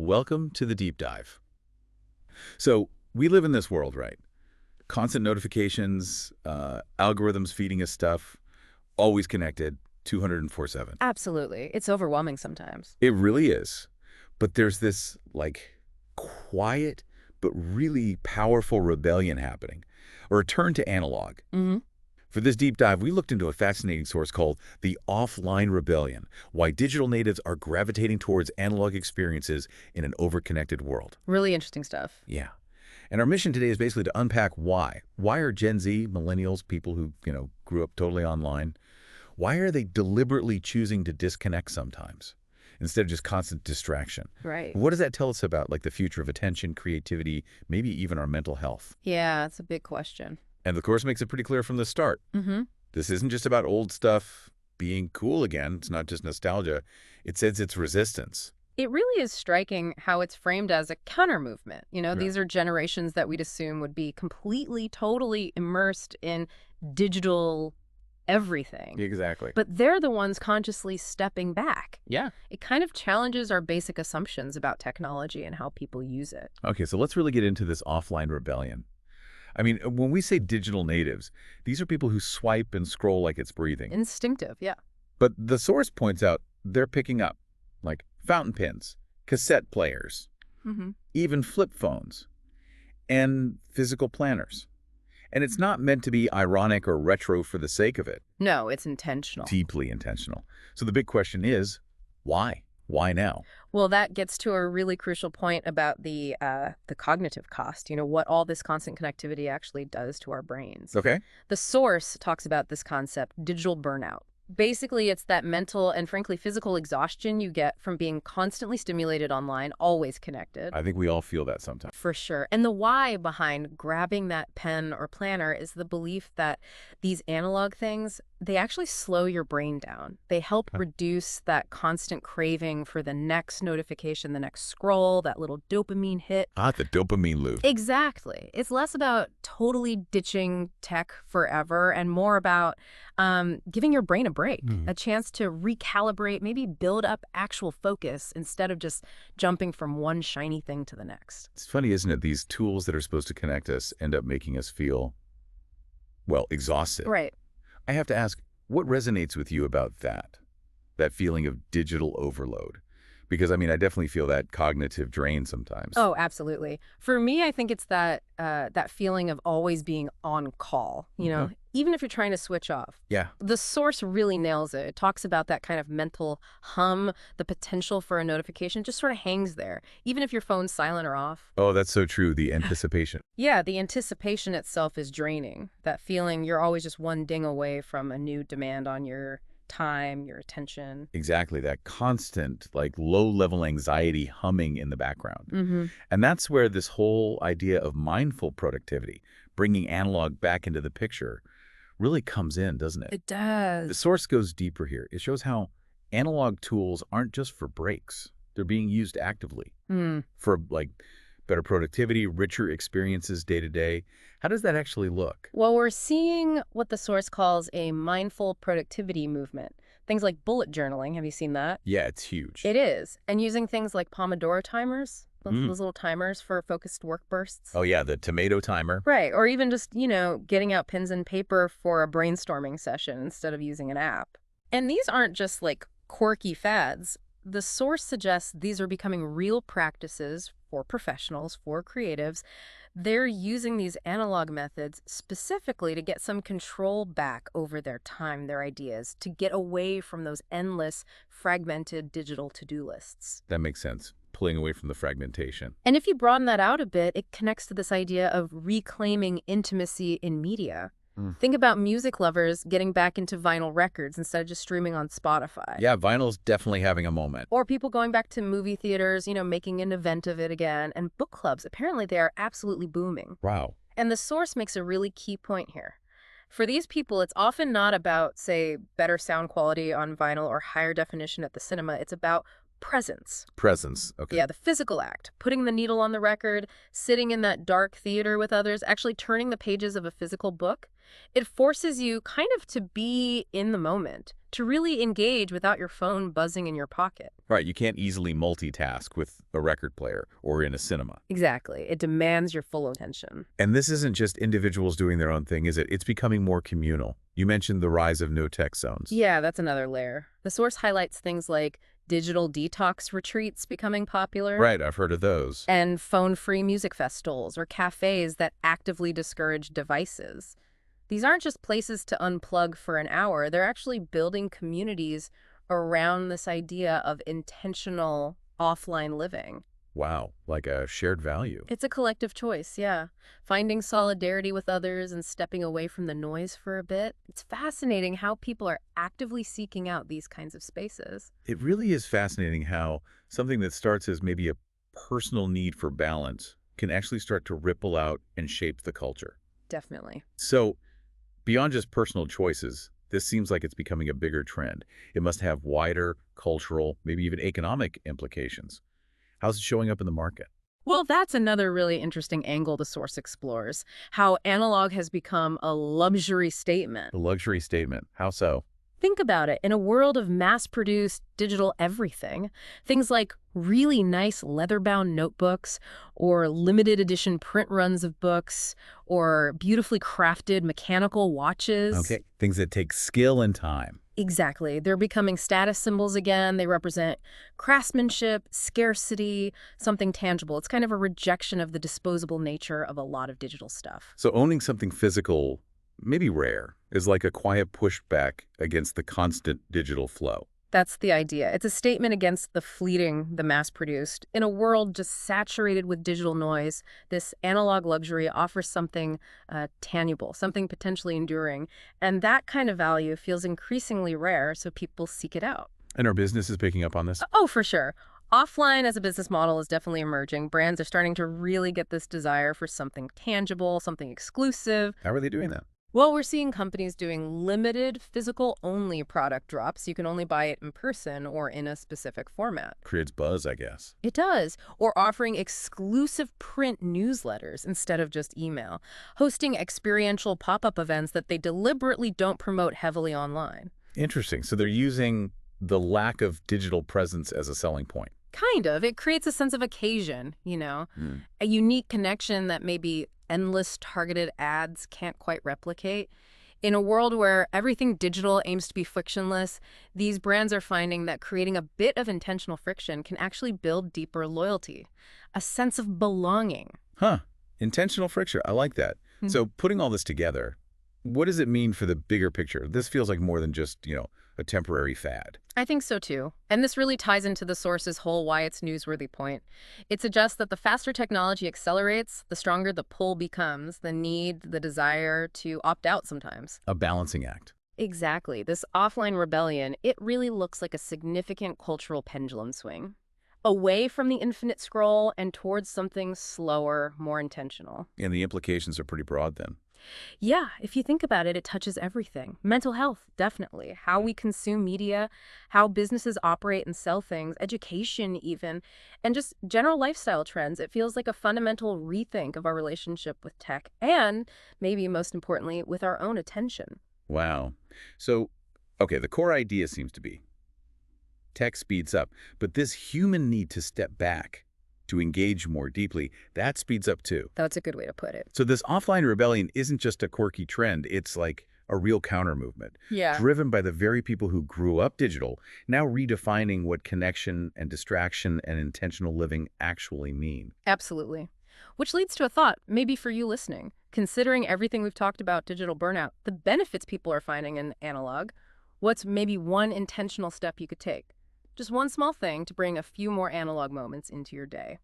welcome to the deep dive. So we live in this world, right? Constant notifications, algorithms feeding us stuff, always connected, 204/7. Absolutely. It's overwhelming sometimes. It really is. But there's this, like, quiet but really powerful rebellion happening, a return to analog. Hmm. For this deep dive, we looked into a fascinating source called the offline rebellion, why digital natives are gravitating towards analog experiences in an overconnected world. Really interesting stuff. Yeah. And our mission today is basically to unpack why. Why are Gen Z, millennials, people who, grew up totally online, why are they deliberately choosing to disconnect sometimes instead of just constant distraction? Right. What does that tell us about, like, the future of attention, creativity, maybe even our mental health? Yeah, it's a big question. And the course makes it pretty clear from the start. Mm-hmm. This isn't just about old stuff being cool again. It's not just nostalgia. It says it's resistance. It really is striking how it's framed as a counter movement. Yeah. These are generations that we'd assume would be completely, totally immersed in digital everything. Exactly. But they're the ones consciously stepping back. Yeah. It kind of challenges our basic assumptions about technology and how people use it. Okay, so let's really get into this offline rebellion. I mean, when we say digital natives, these are people who swipe and scroll like it's breathing. Instinctive, yeah. But the source points out they're picking up, like, fountain pens, cassette players, Mm-hmm. even flip phones, and physical planners. And it's not meant to be ironic or retro for the sake of it. No, it's intentional. Deeply intentional. So the big question is, why? Why now? Well, that gets to a really crucial point about the cognitive cost, what all this constant connectivity actually does to our brains. Okay. The source talks about this concept, digital burnout. Basically, it's that mental and frankly physical exhaustion you get from being constantly stimulated online, always connected. I think we all feel that sometimes. For sure. And the why behind grabbing that pen or planner is the belief that these analog things, they actually slow your brain down. They help reduce that constant craving for the next notification, the next scroll, that little dopamine hit. The dopamine loop. Exactly. It's less about totally ditching tech forever and more about giving your brain a break, a chance to recalibrate, maybe build up actual focus instead of just jumping from one shiny thing to the next. It's funny, isn't it? These tools that are supposed to connect us end up making us feel, well, exhausted. Right. I have to ask, what resonates with you about that feeling of digital overload? Because, I mean, I definitely feel that cognitive drain sometimes. Oh, absolutely. For me, I think it's that feeling of always being on call, even if you're trying to switch off. Yeah. The source really nails it. It talks about that kind of mental hum, the potential for a notification just sort of hangs there, even if your phone's silent or off. Oh, that's so true. The anticipation. Yeah, the anticipation itself is draining. That feeling you're always just one ding away from a new demand on your time, your attention. Exactly. That constant, like, low-level anxiety humming in the background. Mm-hmm. And that's where this whole idea of mindful productivity, bringing analog back into the picture, really comes in, doesn't it? It does. The source goes deeper here. It shows how analog tools aren't just for breaks. They're being used actively for, like, better productivity, richer experiences day to day. How does that actually look? Well, we're seeing what the source calls a mindful productivity movement. Things like bullet journaling. Have you seen that? Yeah, it's huge. It is. And using things like Pomodoro timers, those little timers for focused work bursts. Oh, yeah, the tomato timer. Right. Or even just, getting out pens and paper for a brainstorming session instead of using an app. And these aren't just like quirky fads. The source suggests these are becoming real practices for professionals, for creatives. They're using these analog methods specifically to get some control back over their time, their ideas, to get away from those endless, fragmented digital to-do lists. That makes sense. Pulling away from the fragmentation. And if you broaden that out a bit, it connects to this idea of reclaiming intimacy in media. Think about music lovers getting back into vinyl records instead of just streaming on Spotify. Yeah, vinyl's definitely having a moment. Or people going back to movie theaters, making an event of it again. And book clubs, apparently they are absolutely booming. Wow. And the source makes a really key point here. For these people, it's often not about, say, better sound quality on vinyl or higher definition at the cinema. It's about presence. Presence. Okay. Yeah, the physical act, putting the needle on the record, sitting in that dark theater with others, actually turning the pages of a physical book. It forces you kind of to be in the moment, to really engage without your phone buzzing in your pocket. Right. You can't easily multitask with a record player or in a cinema. Exactly. It demands your full attention. And this isn't just individuals doing their own thing, is it? It's becoming more communal. You mentioned the rise of no-tech zones. Yeah, that's another layer. The source highlights things like digital detox retreats becoming popular. Right, I've heard of those. And phone-free music festivals or cafes that actively discourage devices. These aren't just places to unplug for an hour. They're actually building communities around this idea of intentional offline living. Wow, like a shared value. It's a collective choice, yeah. Finding solidarity with others and stepping away from the noise for a bit. It's fascinating how people are actively seeking out these kinds of spaces. It really is fascinating how something that starts as maybe a personal need for balance can actually start to ripple out and shape the culture. Definitely. So, beyond just personal choices, this seems like it's becoming a bigger trend. It must have wider cultural, maybe even economic implications. How's it showing up in the market? Well, that's another really interesting angle the source explores, how analog has become a luxury statement. The luxury statement. How so? Think about it. In a world of mass-produced digital everything, things like really nice leather-bound notebooks or limited edition print runs of books or beautifully crafted mechanical watches. Okay, things that take skill and time. Exactly. They're becoming status symbols again. They represent craftsmanship, scarcity, something tangible. It's kind of a rejection of the disposable nature of a lot of digital stuff. So owning something physical, maybe rare, is like a quiet pushback against the constant digital flow. That's the idea. It's a statement against the fleeting, the mass-produced. In a world just saturated with digital noise, this analog luxury offers something tangible, something potentially enduring. And that kind of value feels increasingly rare, so people seek it out. And our business is picking up on this? Oh, for sure. Offline as a business model is definitely emerging. Brands are starting to really get this desire for something tangible, something exclusive. How are they doing that? Well, we're seeing companies doing limited physical-only product drops. You can only buy it in person or in a specific format. Creates buzz, I guess. It does. Or offering exclusive print newsletters instead of just email. Hosting experiential pop-up events that they deliberately don't promote heavily online. Interesting. So they're using the lack of digital presence as a selling point. Kind of. It creates a sense of occasion, a unique connection that maybe endless targeted ads can't quite replicate. In a world where everything digital aims to be frictionless, these brands are finding that creating a bit of intentional friction can actually build deeper loyalty, a sense of belonging. Huh. Intentional friction. I like that. So putting all this together, what does it mean for the bigger picture? This feels like more than just, a temporary fad. I think so too. And this really ties into the source's whole why it's newsworthy point. It suggests that the faster technology accelerates, the stronger the pull becomes, the need, the desire to opt out sometimes. A balancing act. Exactly. This offline rebellion, it really looks like a significant cultural pendulum swing. Away from the infinite scroll and towards something slower, more intentional. And the implications are pretty broad then. Yeah, if you think about it, it touches everything. Mental health, definitely. How we consume media, how businesses operate and sell things, education even, and just general lifestyle trends. It feels like a fundamental rethink of our relationship with tech and, maybe most importantly, with our own attention. Wow. So, okay, the core idea seems to be tech speeds up, but this human need to step back, to engage more deeply, that speeds up too. That's a good way to put it. So this offline rebellion isn't just a quirky trend, it's like a real counter movement. Yeah. Driven by the very people who grew up digital, now redefining what connection and distraction and intentional living actually mean. Absolutely. Which leads to a thought, maybe for you listening. Considering everything we've talked about digital burnout, the benefits people are finding in analog, what's maybe one intentional step you could take? Just one small thing to bring a few more analog moments into your day.